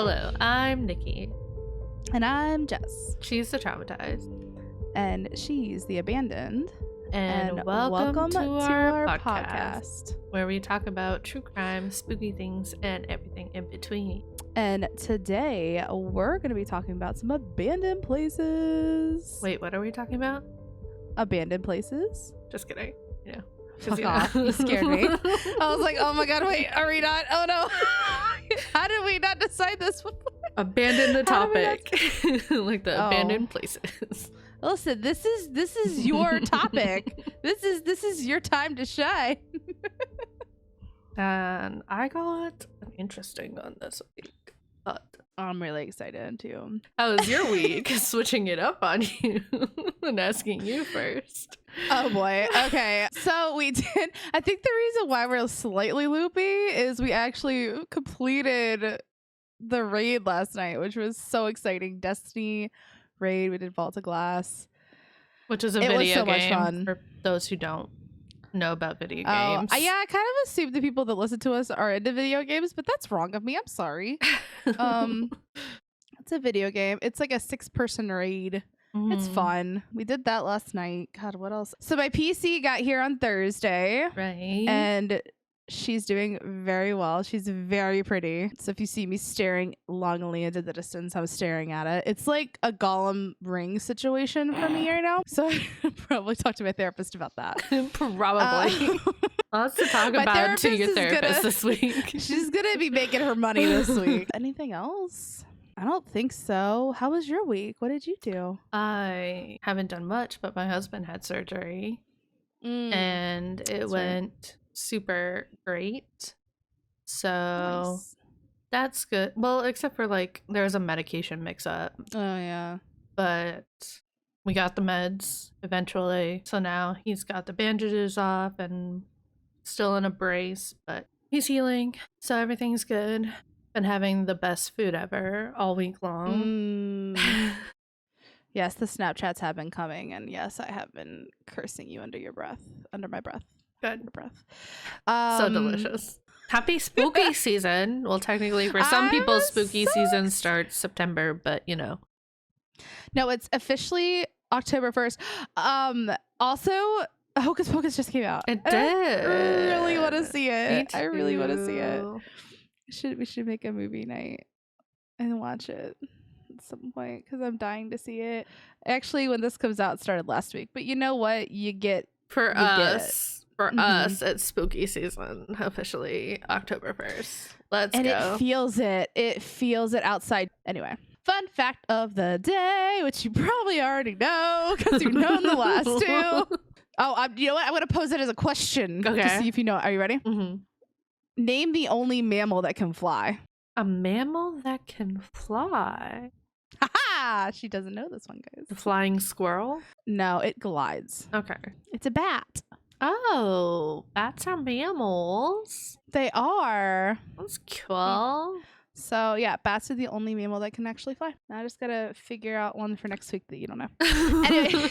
Hello, I'm Nikki. And I'm Jess. She's the traumatized. And she's the abandoned. And welcome to our podcast, where we talk about true crime, spooky things, and everything in between. And today we're going to be talking about some abandoned places. Wait, what are we talking about? Abandoned places? Just kidding. Yeah. Fuck off. You scared me. I was like, oh my god, wait, are we not? Oh no. How did we not decide this before? Abandon the topic. Like the abandoned places. Listen, this is your topic. This is your time to shine. And I got an interesting one this week. But I'm really excited too. How was your week? Switching it up on you and asking you first. Oh boy. Okay. So we did. I think the reason why we're slightly loopy is we actually completed the raid last night, which was so exciting. Destiny raid. We did Vault of Glass, which is a video game for those who don't know about video games. Yeah, I kind of assume the people that listen to us are into video games, but that's wrong of me. I'm sorry. It's a video game. It's like a 6-person raid. It's fun. We did that last night. God, what else? So my PC got here on Thursday. Right. And she's doing very well. She's very pretty. So if you see me staring longingly into the distance, I'm staring at it. It's like a Gollum ring situation for me right now. So I probably talk to my therapist about that. Probably. Lots to talk about to your therapist this week. She's going to be making her money this week. Anything else? I don't think so. How was your week? What did you do? I haven't done much, but my husband had surgery and it went super great. So that's good. Well, except for like there was a medication mix up. Oh yeah. But we got the meds eventually. So now he's got the bandages off and still in a brace, but he's healing. So everything's good. Been having the best food ever all week long. Yes, the Snapchats have been coming, and yes, I have been cursing you under my breath. Good breath. So delicious. Happy spooky season. Well, technically for some people spooky season starts September, but you know. No, it's officially October 1st. Also, Hocus Pocus just came out. It did. I really want to see it. Me too. I really want to see it. We should make a movie night and watch it at some point because I'm dying to see it. Actually, when this comes out, it started last week. But you know what? For us, it's spooky season officially October 1st. Let's go. And it feels it. It feels it outside. Anyway, fun fact of the day, which you probably already know because you've known the last two. Oh, you know what? I'm going to pose it as a question to see if you know. Are you ready? Mm-hmm. Name the only mammal that can fly. A mammal that can fly? Ha! She doesn't know this one, guys. The flying squirrel? No, it glides. Okay. It's a bat. Oh, bats are mammals. They are. That's cool. So, yeah, bats are the only mammal that can actually fly. Now I just gotta figure out one for next week that you don't know. Anyway.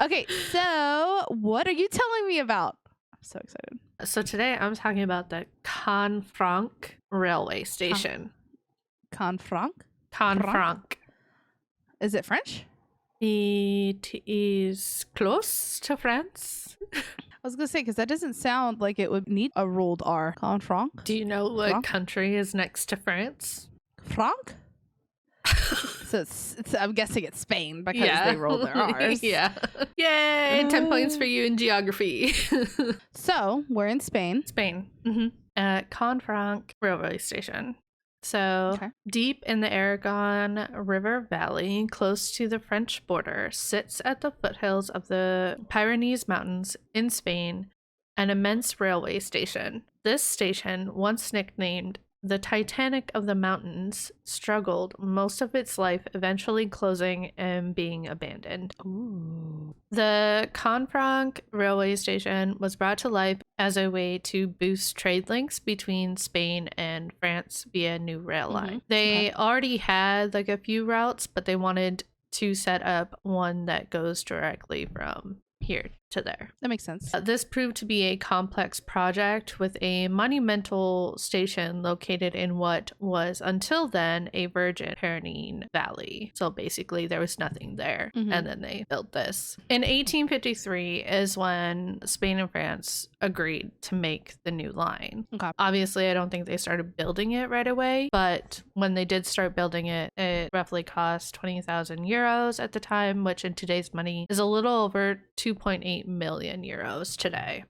Okay, so what are you telling me about? I'm so excited. So today I'm talking about the Canfranc Railway Station. Canfranc? Canfranc. Is it French? It is close to France. I was going to say, because that doesn't sound like it would need a ruled R. Canfranc? Do you know what country is next to France? Franc? So it's I'm guessing it's Spain because they roll their R's. Yeah. Yay! 10 points for you in geography. So we're in Spain. At Canfranc Railway Station. So deep in the Aragon River Valley, close to the French border, sits at the foothills of the Pyrenees Mountains in Spain, an immense railway station. This station, once nicknamed the Titanic of the Mountains, struggled most of its life, eventually closing and being abandoned. Ooh. The Canfranc Railway Station was brought to life as a way to boost trade links between Spain and France via new rail line. They already had like a few routes, but they wanted to set up one that goes directly from here to there. That makes sense. This proved to be a complex project with a monumental station located in what was until then a virgin Pyrenean valley. So basically there was nothing there. And then they built this. In 1853 is when Spain and France agreed to make the new line. Okay. Obviously, I don't think they started building it right away, but when they did start building it, it roughly cost 20,000 euros at the time, which in today's money is a little over 2.8 million euros today.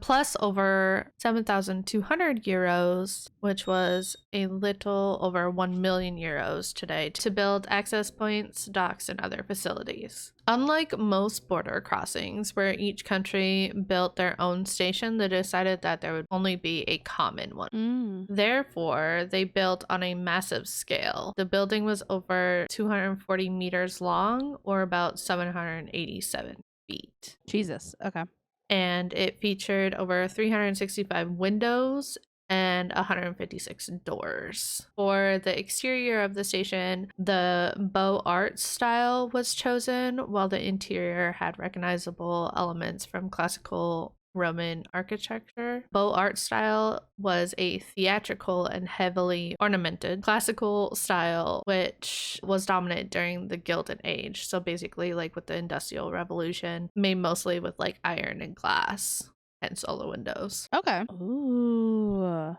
Plus over 7,200 euros, which was a little over 1 million euros today, to build access points, docks, and other facilities. Unlike most border crossings, where each country built their own station, they decided that there would only be a common one. Therefore, they built on a massive scale. The building was over 240 meters long, or about 787 feet. Jesus. Okay. And it featured over 365 windows and 156 doors. For the exterior of the station, the Beaux Arts style was chosen, while the interior had recognizable elements from classical Roman architecture. Beaux Arts style was a theatrical and heavily ornamented classical style, which was dominant during the Gilded Age. So basically, like with the Industrial Revolution, made mostly with like iron and glass, hence all the windows. Okay. Ooh.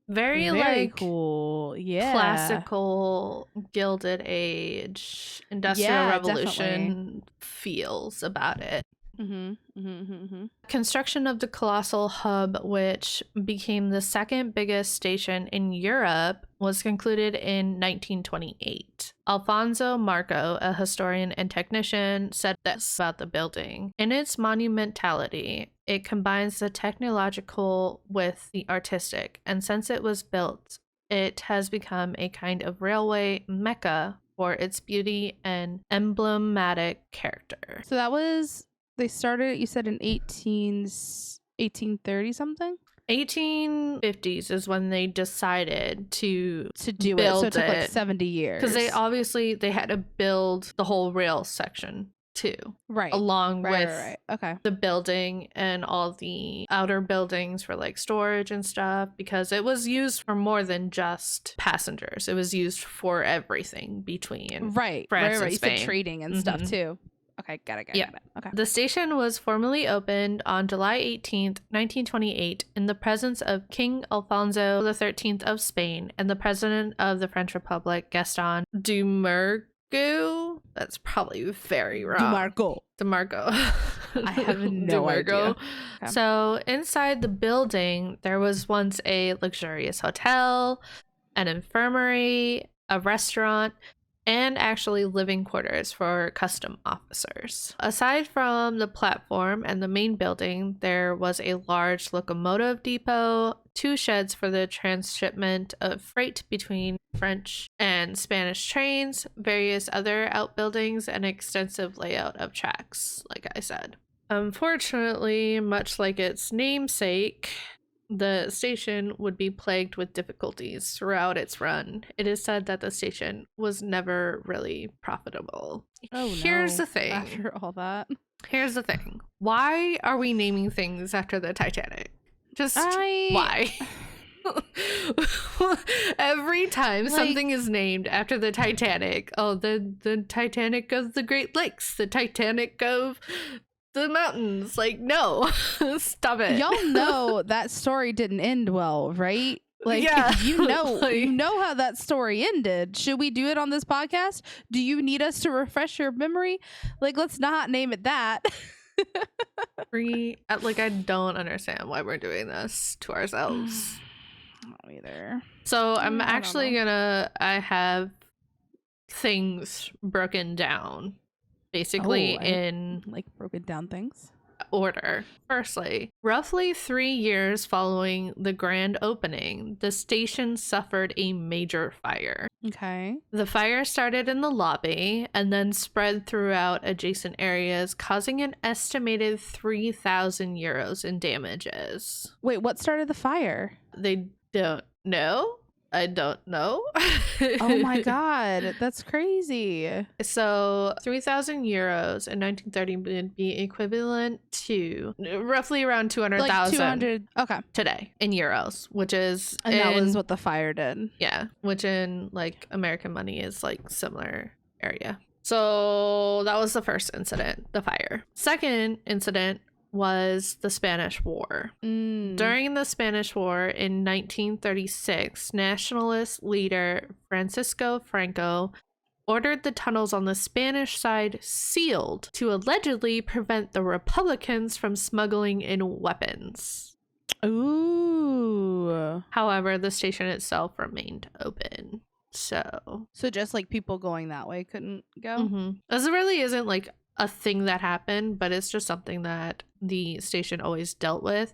Very like cool. Yeah. Classical Gilded Age, Industrial Revolution definitely. feels about it. Construction of the colossal hub, which became the second biggest station in Europe, was concluded in 1928. Alfonso Marco, a historian and technician, said this about the building. In its monumentality, it combines the technological with the artistic, and since it was built, it has become a kind of railway mecca for its beauty and emblematic character. So that was... They started, you said, in 1830 something? 1850s is when they decided to do it. So it took like 70 years. Because they had to build the whole rail section too. Right. Along with Okay. the building and all the outer buildings for like storage and stuff, because it was used for more than just passengers. It was used for everything between France and Spain. You said trading and stuff too. Okay, got it. Okay. The station was formally opened on July 18th, 1928, in the presence of King Alfonso XIII of Spain and the President of the French Republic, Gaston Doumergue. That's probably very wrong. Doumergue. I have no idea. Okay. So inside the building, there was once a luxurious hotel, an infirmary, a restaurant, and actually living quarters for custom officers. Aside from the platform and the main building, there was a large locomotive depot, 2 sheds for the transshipment of freight between French and Spanish trains, various other outbuildings, and extensive layout of tracks, like I said. Unfortunately, much like its namesake, the station would be plagued with difficulties throughout its run. It is said that the station was never really profitable. Here's the thing. After all that. Here's the thing. Why are we naming things after the Titanic? Why? Every time something is named after the Titanic, the Titanic of the Great Lakes, the Titanic of the mountains, like, no. Stop it. Y'all know that story didn't end well, right? Like, you know how that story ended. Should we do it on this podcast? Do you need us to refresh your memory? Like, let's not name it that. I don't understand why we're doing this to ourselves. I don't either. So I'm actually I have things broken down basically in like broken down things order. Firstly, roughly 3 years following the grand opening, the station suffered a major fire. Okay. The fire started in the lobby and then spread throughout adjacent areas, causing an estimated 3,000 euros in damages. Wait, what started the fire? They don't know. I don't know. Oh my god, that's crazy. So 3,000 euros in 1930 would be equivalent to roughly around 200,000 like 200 okay today in euros, which is that was what the fire did. Yeah, which in like American money is like similar area. So that was the first incident, the fire. Second incident was the Spanish War. During the Spanish War in 1936, nationalist leader Francisco Franco ordered the tunnels on the Spanish side sealed to allegedly prevent the Republicans from smuggling in weapons. Ooh. However, the station itself remained open. So just like people going that way couldn't go? This really isn't like a thing that happened, but it's just something that the station always dealt with.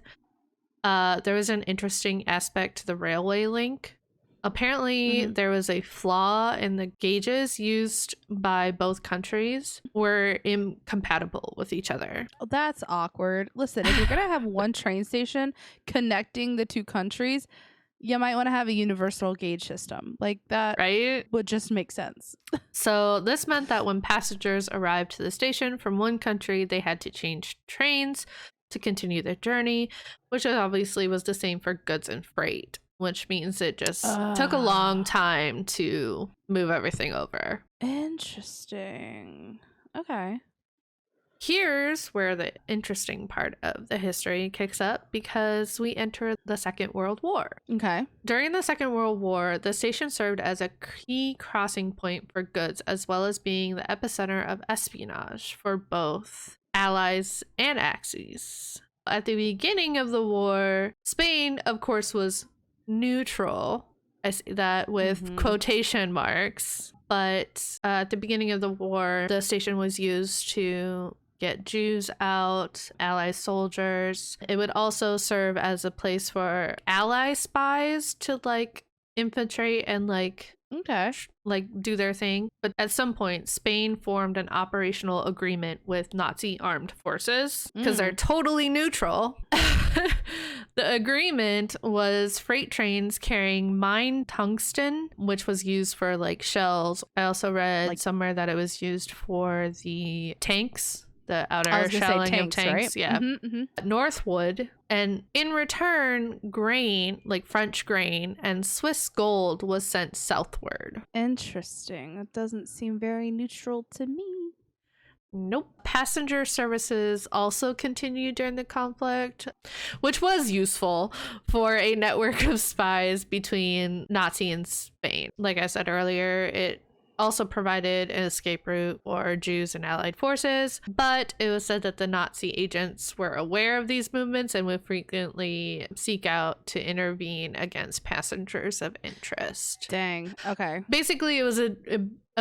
There was an interesting aspect to the railway link. Apparently, there was a flaw in the gauges used by both countries were incompatible with each other. Oh, that's awkward. Listen, if you're going to have one train station connecting the two countries, you might want to have a universal gauge system. Like that right? Would just make sense. So this meant that when passengers arrived to the station from one country, they had to change trains to continue their journey, which obviously was the same for goods and freight, which means it just took a long time to move everything over. Interesting. Okay. Here's where the interesting part of the history kicks up, because we enter the Second World War. Okay. During the Second World War, the station served as a key crossing point for goods, as well as being the epicenter of espionage for both Allies and Axis. At the beginning of the war, Spain, of course, was neutral. I say that with quotation marks. But at the beginning of the war, the station was used to get Jews out, Allied soldiers. It would also serve as a place for Ally spies to like infiltrate and like do their thing. But at some point, Spain formed an operational agreement with Nazi armed forces because they're totally neutral. The agreement was freight trains carrying mined tungsten, which was used for like shells. I also read somewhere that it was used for the tanks, the outer shelling of tanks. Right? Yeah. Northwood. And in return, grain, like French grain and Swiss gold, was sent southward. Interesting. That doesn't seem very neutral to me. Nope. Passenger services also continued during the conflict, which was useful for a network of spies between Nazi and Spain. Like I said earlier, it also provided an escape route for Jews and Allied forces, but it was said that the Nazi agents were aware of these movements and would frequently seek out to intervene against passengers of interest. Dang. Okay. Basically, it was a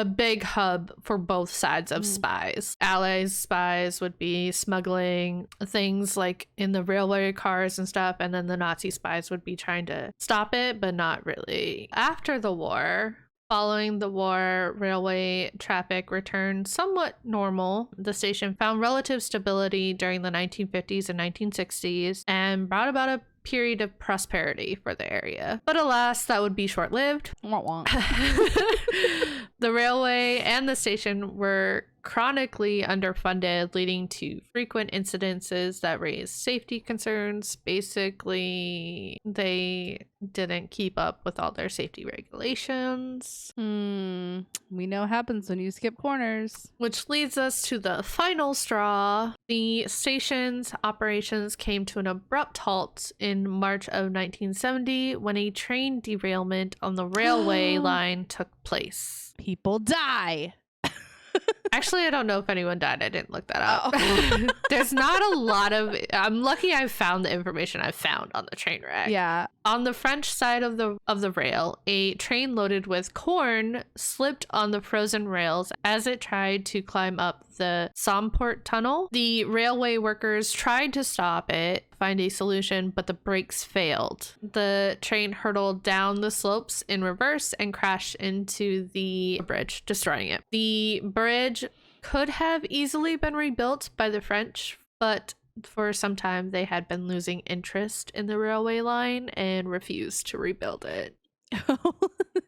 big hub for both sides of spies. Allies spies would be smuggling things like in the railway cars and stuff, and then the Nazi spies would be trying to stop it, but not really. After the war, following the war, railway traffic returned somewhat normal. The station found relative stability during the 1950s and 1960s and brought about a period of prosperity for the area. But alas, that would be short-lived. The railway and the station were chronically underfunded, leading to frequent incidences that raised safety concerns. Basically, they didn't keep up with all their safety regulations. We know what happens when you skip corners. Which leads us to the final straw. The station's operations came to an abrupt halt in March of 1970 when a train derailment on the railway line took place. People die. Actually, I don't know if anyone died. I didn't look that up. There's not a lot of... I'm lucky I found the information I found on the train wreck. Yeah. On the French side of the rail, a train loaded with corn slipped on the frozen rails as it tried to climb up the Somport tunnel. The railway workers tried to stop it, find a solution, but the brakes failed. The train hurtled down the slopes in reverse and crashed into the bridge, destroying it. The bridge could have easily been rebuilt by the French, but for some time they had been losing interest in the railway line and refused to rebuild it.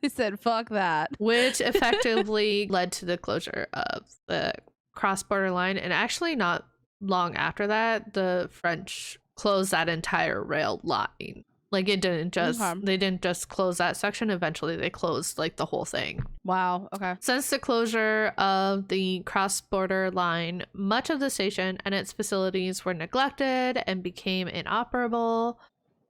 He said, fuck that. Which effectively led to the closure of the cross-border line. And actually not long after that, the French closed that entire rail line. Like they didn't just close that section. Eventually they closed like the whole thing. Wow. Okay. Since the closure of the cross-border line, much of the station and its facilities were neglected and became inoperable.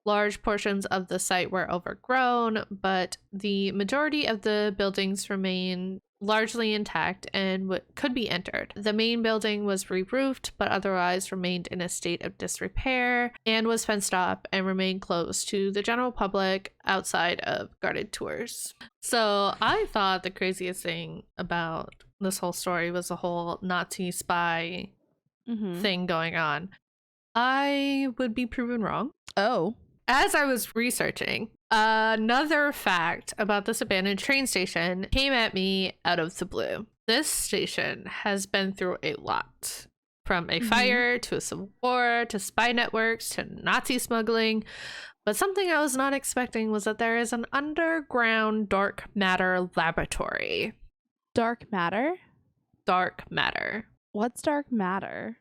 Large portions of the site were overgrown, but the majority of the buildings remain largely intact and could be entered. The main building was re-roofed, but otherwise remained in a state of disrepair and was fenced off and remained closed to the general public outside of guided tours. So I thought the craziest thing about this whole story was the whole Nazi spy thing going on. I would be proven wrong. Oh. As I was researching, another fact about this abandoned train station came at me out of the blue. This station has been through a lot, from a fire to a civil war to spy networks to Nazi smuggling. But something I was not expecting was that there is an underground dark matter laboratory. Dark matter? Dark matter. What's dark matter?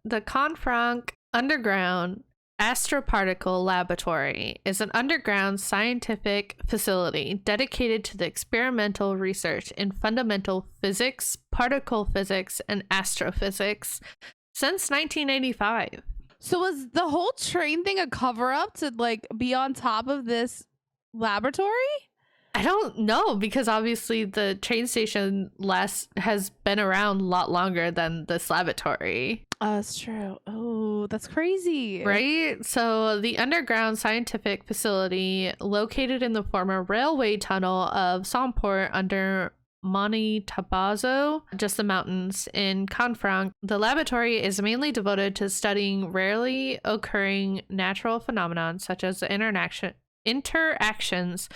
The Canfranc Underground Astroparticle Laboratory is an underground scientific facility dedicated to the experimental research in fundamental physics, particle physics, and astrophysics since 1985. So was the whole train thing a cover-up to like be on top of this laboratory? I don't know, because obviously the train station has been around a lot longer than this laboratory. Oh, that's true. Oh, that's crazy. Right? So the underground scientific facility located in the former railway tunnel of Somport under Monte Tabazzo, just the mountains in Canfranc. The laboratory is mainly devoted to studying rarely occurring natural phenomena such as the interactions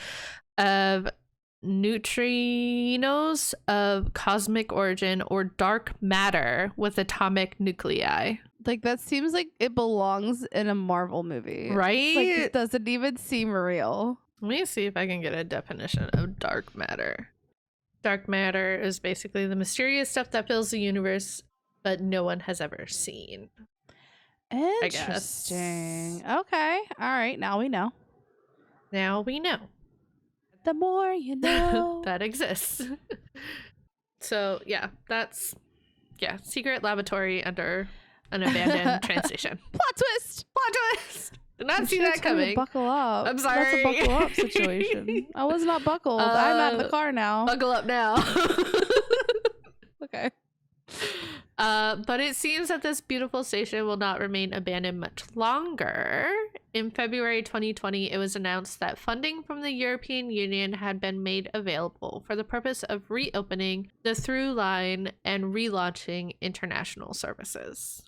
of neutrinos of cosmic origin or dark matter with atomic nuclei. Like, that seems like it belongs in a Marvel movie. Right? Like, it doesn't even seem real. Let me see if I can get a definition of dark matter. Dark matter is basically the mysterious stuff that fills the universe, but no one has ever seen. Interesting. Okay. All right. Now we know. Now we know. The more you know. That exists. So yeah, secret laboratory under an abandoned train station. Plot twist. Did not see that coming. Buckle up. I'm sorry. That's a buckle up situation. I was not buckled. I'm at the car now. Buckle up now. Okay. But it seems that this beautiful station will not remain abandoned much longer. In February 2020, it was announced that funding from the European Union had been made available for the purpose of reopening the through line and relaunching international services.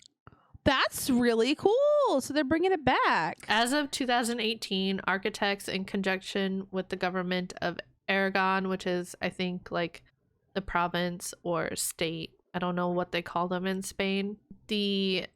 That's really cool. So they're bringing it back. As of 2018, architects in conjunction with the government of Aragon, which is, I think, like the province or state, I don't know what they call them in Spain, the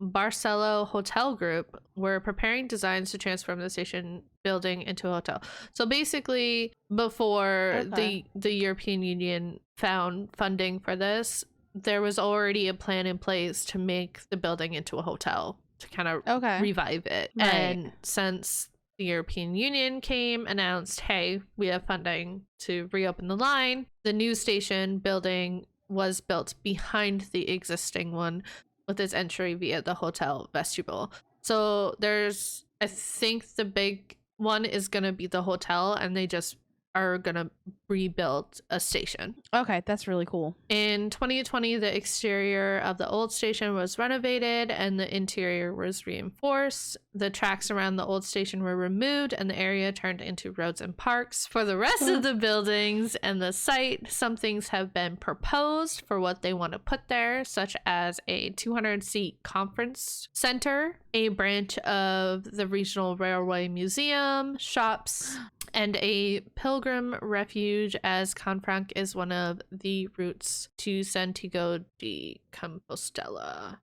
Barcelo Hotel Group were preparing designs to transform the station building into a hotel. So basically, before the European Union found funding for this, there was already a plan in place to make the building into a hotel to kind of revive it. Right. And since the European Union announced, hey, we have funding to reopen the line, the new station building was built behind the existing one with its entry via the hotel vestibule. So I think the big one is going to be the hotel, and they just are going to rebuild a station. Okay, that's really cool. In 2020, the exterior of the old station was renovated and the interior was reinforced. The tracks around the old station were removed and the area turned into roads and parks. For the rest of the buildings and the site, some things have been proposed for what they want to put there, such as a 200-seat conference center, a branch of the Regional Railway Museum, shops, and a pilgrim refuge, as Canfranc is one of the routes to Santiago de Compostela.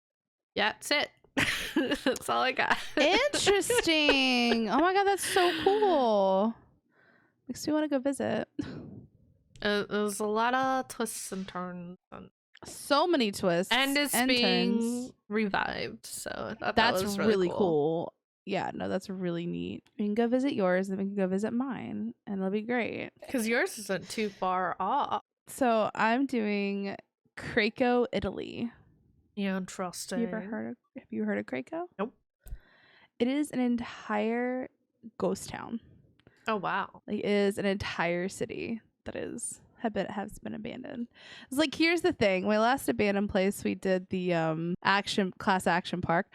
Yeah, that's it. That's all I got. Interesting. Oh my god, that's so cool. Makes me want to go visit. There's a lot of twists and turns. So many twists. And it's being turns. Revived. So I thought that's that was really cool. Yeah, no, that's really neat. We can go visit yours and we can go visit mine. And it'll be great. Because yours isn't too far off. So I'm doing Craco, Italy. Yeah, interesting. Have you heard of Craco? Nope. It is an entire ghost town. Oh wow. Like, it is an entire city that has been abandoned. It's like, here's the thing. My last abandoned place, we did the class action park.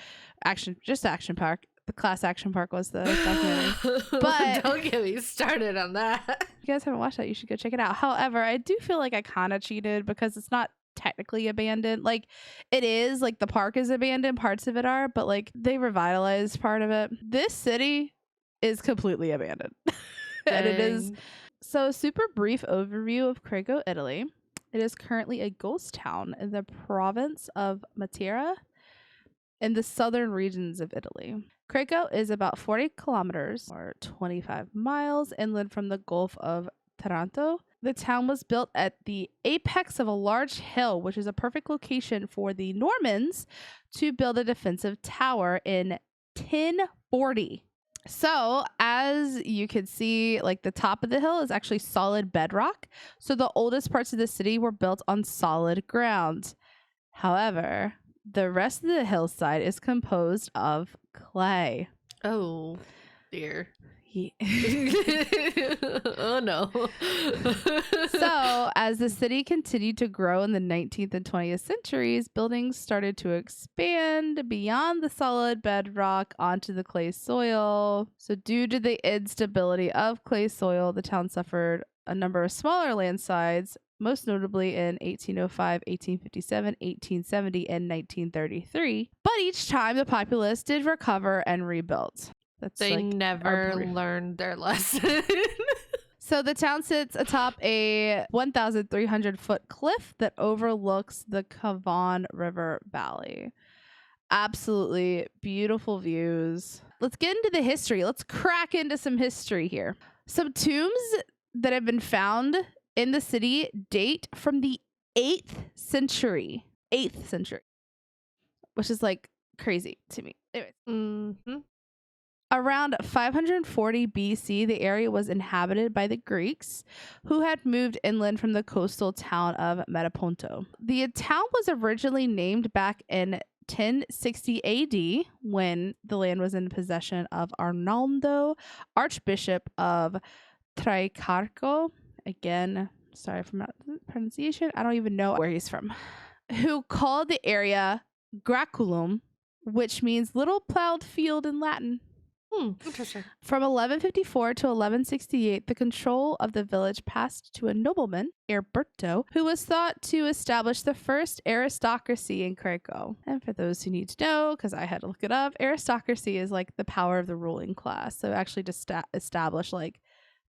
Action park. The class action park was the documentary. But don't get me started on that. If you guys haven't watched that, you should go check it out. However, I do feel like I kind of cheated because it's not technically abandoned. Like, it is, like, the park is abandoned, parts of it are, but like they revitalized part of it. This city is completely abandoned. And it is. So, super brief overview of Craco, Italy. It is currently a ghost town in the province of Matera in the southern regions of Italy. Craco is about 40 kilometers or 25 miles inland from the Gulf of Taranto. The town was built at the apex of a large hill, which is a perfect location for the Normans to build a defensive tower in 1040. So, as you can see, like, the top of the hill is actually solid bedrock. So the oldest parts of the city were built on solid ground. However, the rest of the hillside is composed of clay. Oh, dear. Oh no. So, as the city continued to grow in the 19th and 20th centuries, buildings started to expand beyond the solid bedrock onto the clay soil. So, due to the instability of clay soil, the town suffered a number of smaller landslides, most notably in 1805, 1857, 1870, and 1933. But each time, the populace did recover and rebuilt. They like never learned their lesson. So the town sits atop a 1,300-foot cliff that overlooks the Cavan River Valley. Absolutely beautiful views. Let's get into the history. Let's crack into some history here. Some tombs that have been found in the city date from the 8th century. 8th century. Which is like crazy to me. Anyways. Mm-hmm. Around 540 BC, the area was inhabited by the Greeks, who had moved inland from the coastal town of Metaponto. The town was originally named back in 1060 AD when the land was in possession of Arnaldo, Archbishop of Tricarco. Again, sorry for my pronunciation. I don't even know where he's from. Who called the area Graculum, which means little plowed field in Latin. Interesting. From 1154 to 1168, the control of the village passed to a nobleman, Erberto, who was thought to establish the first aristocracy in Craco. And for those who need to know, because I had to look it up, aristocracy is like the power of the ruling class. So actually just establish like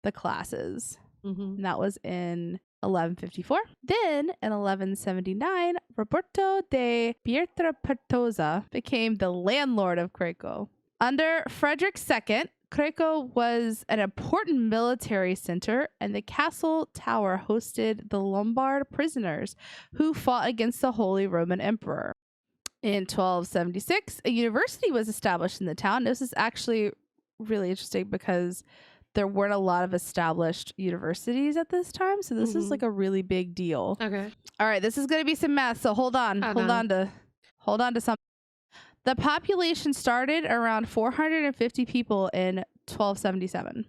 the classes. Mm-hmm. And that was in 1154. Then in 1179, Roberto de Pietrapertosa became the landlord of Craco. Under Frederick II, Craco was an important military center, and the castle tower hosted the Lombard prisoners who fought against the Holy Roman Emperor. In 1276, a university was established in the town. This is actually really interesting because there weren't a lot of established universities at this time, so this is like a really big deal. Okay. All right, this is going to be some math, so hold on to something. The population started around 450 people in 1277.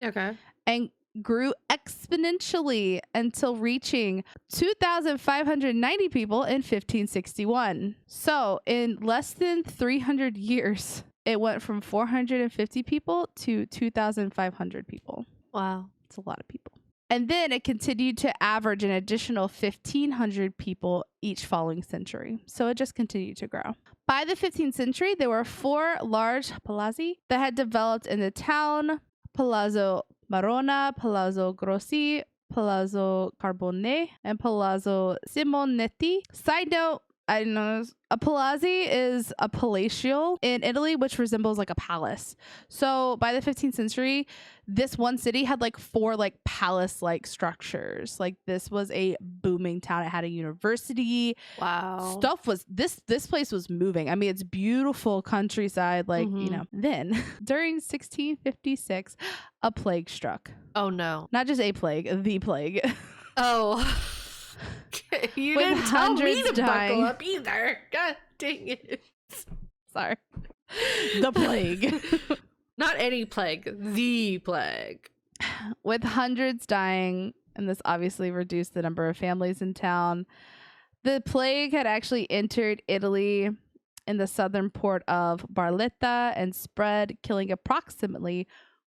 Okay. And grew exponentially until reaching 2,590 people in 1561. So in less than 300 years, it went from 450 people to 2,500 people. Wow. It's a lot of people. And then it continued to average an additional 1,500 people each following century. So it just continued to grow. By the 15th century, there were 4 large palazzi that had developed in the town: Palazzo Marona, Palazzo Grossi, Palazzo Carbone, and Palazzo Simonetti. Side note, I didn't know this. A palazzi is a palatial in Italy, which resembles like a palace. So by the 15th century, this one city had like 4 like palace-like structures. Like this was a booming town. It had a university. Wow. Stuff was this place was moving. I mean, it's beautiful countryside. Like Then during 1656, a plague struck. Oh no! Not just a plague, the plague. Oh. You With didn't tell me to dying. buckle up either. God dang it. Sorry. The plague. Not any plague, the plague. With hundreds dying, and this obviously reduced the number of families in town. The plague had actually entered Italy in the southern port of Barletta and spread, killing approximately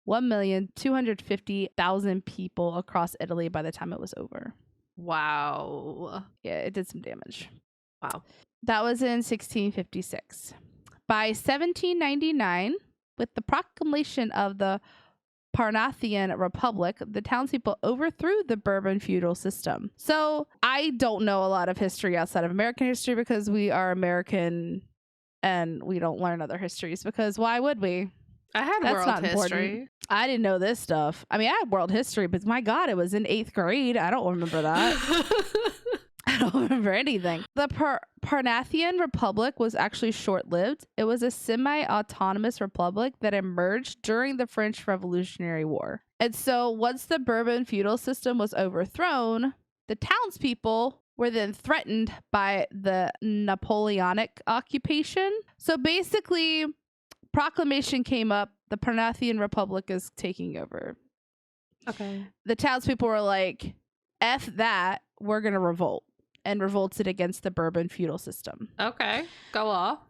1,250,000 people across Italy by the time it was over. Wow. Yeah, it did some damage. Wow. That was in 1656. By 1799, with the proclamation of the Parthian Republic, the townspeople overthrew the Bourbon feudal system. So I don't know a lot of history outside of American history because we are American and we don't learn other histories because why would we? I had world history. I didn't know this stuff. I mean, I had world history, but my God, it was in 8th grade. I don't remember that. I don't remember anything. The Parthian Republic was actually short-lived. It was a semi-autonomous republic that emerged during the French Revolutionary War. And so once the Bourbon feudal system was overthrown, the townspeople were then threatened by the Napoleonic occupation. So basically, proclamation came up, the Parthian Republic is taking over. Okay. The townspeople were like, F that, we're going to revolt. And revolted against the Bourbon feudal system. Okay. Go off.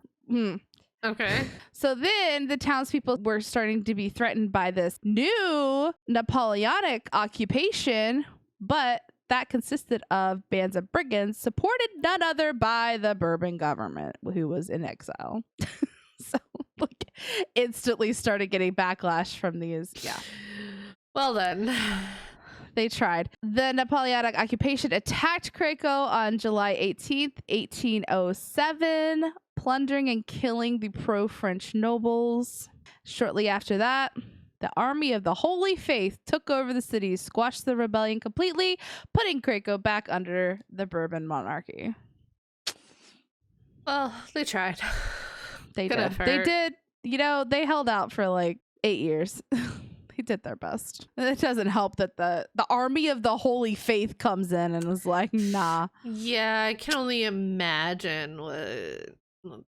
Okay. So then the townspeople were starting to be threatened by this new Napoleonic occupation, but that consisted of bands of brigands supported none other by the Bourbon government, who was in exile. So like, instantly started getting backlash from these. Yeah. Well then. They tried. The Napoleonic occupation attacked Craco on July 18th, 1807, plundering and killing the pro-French nobles. Shortly after that, the army of the Holy Faith took over the city, squashed the rebellion completely, putting Craco back under the Bourbon monarchy. Well, they tried. They did. They did. You know, they held out for like 8 years. They did their best. It doesn't help that the army of the Holy Faith comes in and was like, nah. Yeah, I can only imagine what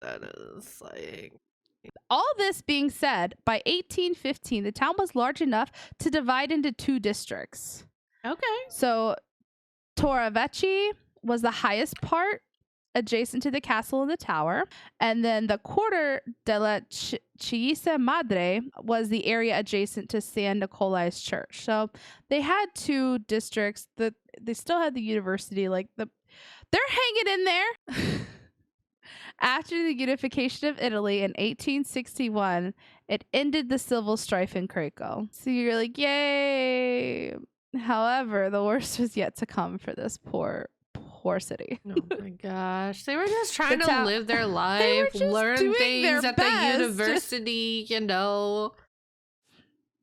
that is like. All this being said, by 1815, the town was large enough to divide into 2 districts. Okay. So Torrevecchi was the highest part, adjacent to the castle and the tower, and then the Quarter della Chiesa Madre was the area adjacent to San Nicolai's church. So they had 2 districts. They still had the university. Like they're hanging in there. After the unification of Italy in 1861, it ended the civil strife in Craco. So you're like, yay! However, the worst was yet to come for this poor city. Oh my gosh. They were just trying to live their life, learn things at the university, you know.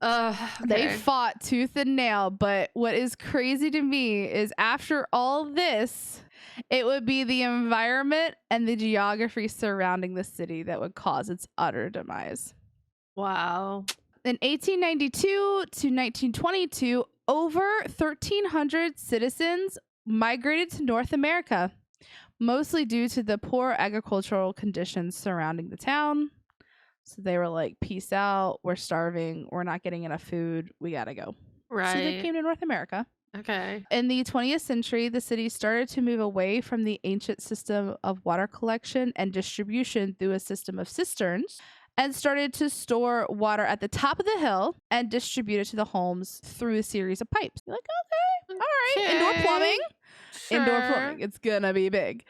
Okay. They fought tooth and nail, but what is crazy to me is after all this, it would be the environment and the geography surrounding the city that would cause its utter demise. Wow. In 1892 to 1922, over 1,300 citizens migrated to North America, mostly due to the poor agricultural conditions surrounding the town. So they were like, peace out, we're starving, we're not getting enough food, we gotta go. Right. So they came to North America. Okay. In the 20th century, the city started to move away from the ancient system of water collection and distribution through a system of cisterns, and started to store water at the top of the hill and distribute it to the homes through a series of pipes. You're like, okay, all right, indoor plumbing. Sure. Indoor plumbing. It's gonna be big.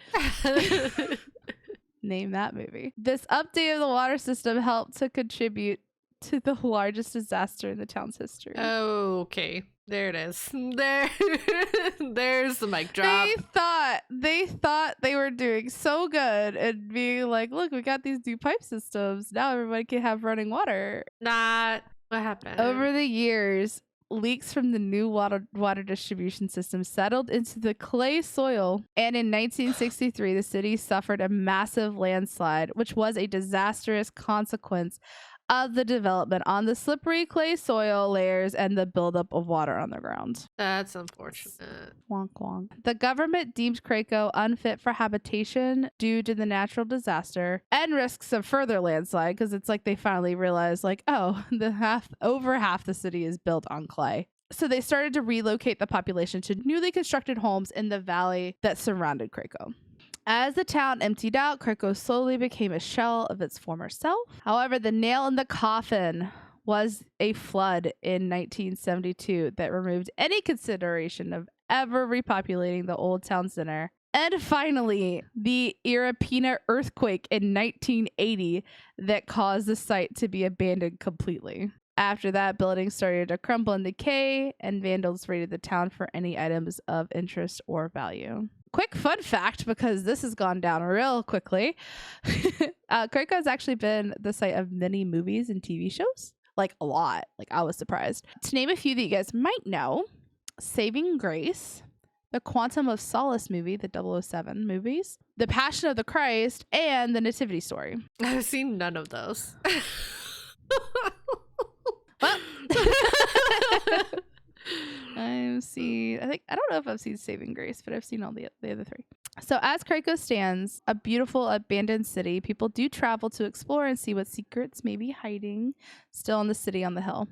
Name that movie. This update of the water system helped to contribute to the largest disaster in the town's history. Okay. There it is. There's the mic drop. They thought they were doing so good and being like, look, we got these new pipe systems. Now everybody can have running water. Not what happened. Over the years, leaks from the new water distribution system settled into the clay soil. And in 1963, the city suffered a massive landslide, which was a disastrous consequence of the development on the slippery clay soil layers and the buildup of water on the ground. That's unfortunate. Wonk wonk. The government deemed Craco unfit for habitation due to the natural disaster and risks of further landslide, because it's like they finally realized, like, oh, over half the city is built on clay. So they started to relocate the population to newly constructed homes in the valley that surrounded Craco. As the town emptied out, Craco slowly became a shell of its former self. However, the nail in the coffin was a flood in 1972 that removed any consideration of ever repopulating the old town center. And finally, the Irapina earthquake in 1980 that caused the site to be abandoned completely. After that, buildings started to crumble and decay, and vandals raided the town for any items of interest or value. Quick fun fact, because this has gone down real quickly. Craco has actually been the site of many movies and TV shows. Like a lot. Like I was surprised. To name a few that you guys might know, Saving Grace, the Quantum of Solace movie, the 007 movies, The Passion of the Christ, and The Nativity Story. I've seen none of those. Well, I don't know if I've seen Saving Grace, but I've seen all the other three. So as Craco stands, a beautiful abandoned city, people do travel to explore and see what secrets may be hiding still in the city on the hill.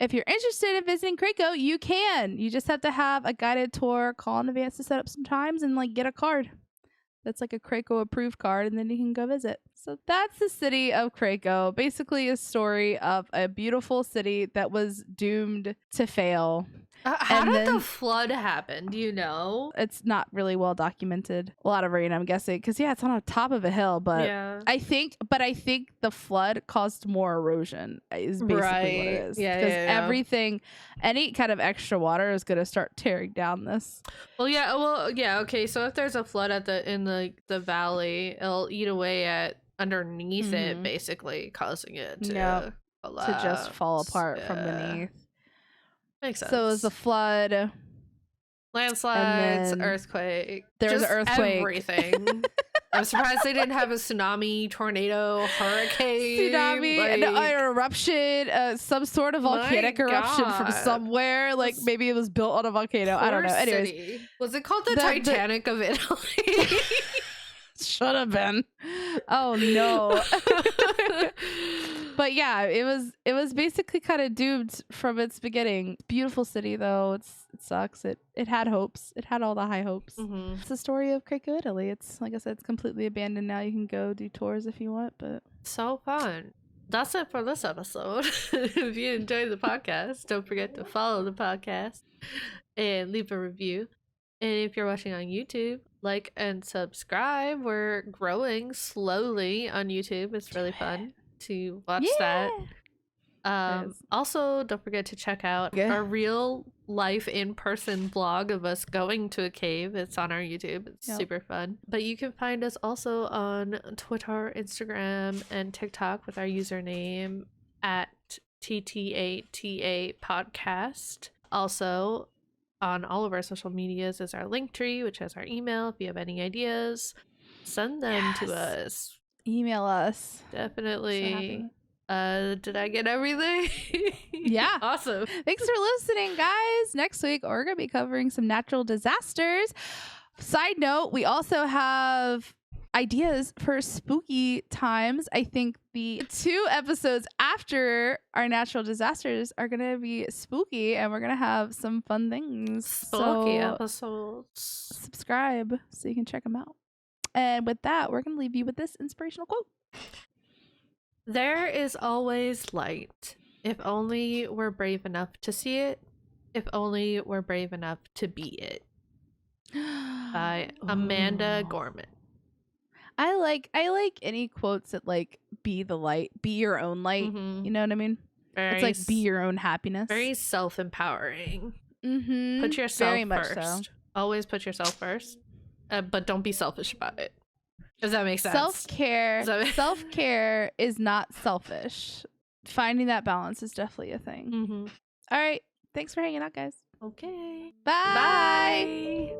If you're interested in visiting Craco, you can. You just have to have a guided tour, call in advance to set up some times, and like get a card. That's like a Craco approved card, and then you can go visit. So that's the city of Craco. Basically a story of a beautiful city that was doomed to fail. How did the flood happen? Do you know? It's not really well documented. A lot of rain, I'm guessing, because it's on top of a hill. But yeah. I think the flood caused more erosion. Is basically what it is. Yeah, because everything, any kind of extra water is going to start tearing down this. Well, yeah. Okay, so if there's a flood in the valley, it'll eat away at underneath it, basically causing it to collapse, to just fall apart from beneath. Makes sense. So it was a flood, landslides, earthquake. There was an earthquake. Everything. I'm surprised they didn't have a tsunami, tornado, hurricane, an eruption, some sort of volcanic eruption from somewhere. Like maybe it was built on a volcano. I don't know. Anyways, was it called the Titanic of Italy? Should have been. Oh no. But yeah, it was basically kind of doomed from its beginning. Beautiful city though. It sucks. It had hopes. It had all the high hopes. Mm-hmm. It's the story of Craco, Italy. It's like I said, it's completely abandoned now. You can go do tours if you want, but so fun. That's it for this episode. If you enjoyed the podcast, don't forget to follow the podcast and leave a review. And if you're watching on YouTube, like and subscribe. We're growing slowly on YouTube. It's really fun to watch that. Also, don't forget to check out our real life in-person vlog of us going to a cave. It's on our YouTube. It's super fun. But you can find us also on Twitter, Instagram, and TikTok with our username at TTATA podcast. Also, on all of our social medias is our link tree, which has our email. If you have any ideas, send them to us. Email us. Definitely. Did I get everything? Yeah. Awesome. Thanks for listening, guys. Next week, we're going to be covering some natural disasters. Side note, we also have ideas for spooky times. I think the 2 episodes after our natural disasters are going to be spooky, and we're going to have some fun things. Spooky episodes. Subscribe so you can check them out. And with that, we're going to leave you with this inspirational quote. There is always light. If only we're brave enough to see it. If only we're brave enough to be it. By Amanda Gorman. I like any quotes that like be the light, be your own light. Mm-hmm. You know what I mean? It's like be your own happiness. Very self-empowering. Mm-hmm. Put yourself very much first. So. Always put yourself first, but don't be selfish about it. Does that make sense? Self-care is not selfish. Finding that balance is definitely a thing. Mm-hmm. All right. Thanks for hanging out, guys. Okay. Bye. Bye.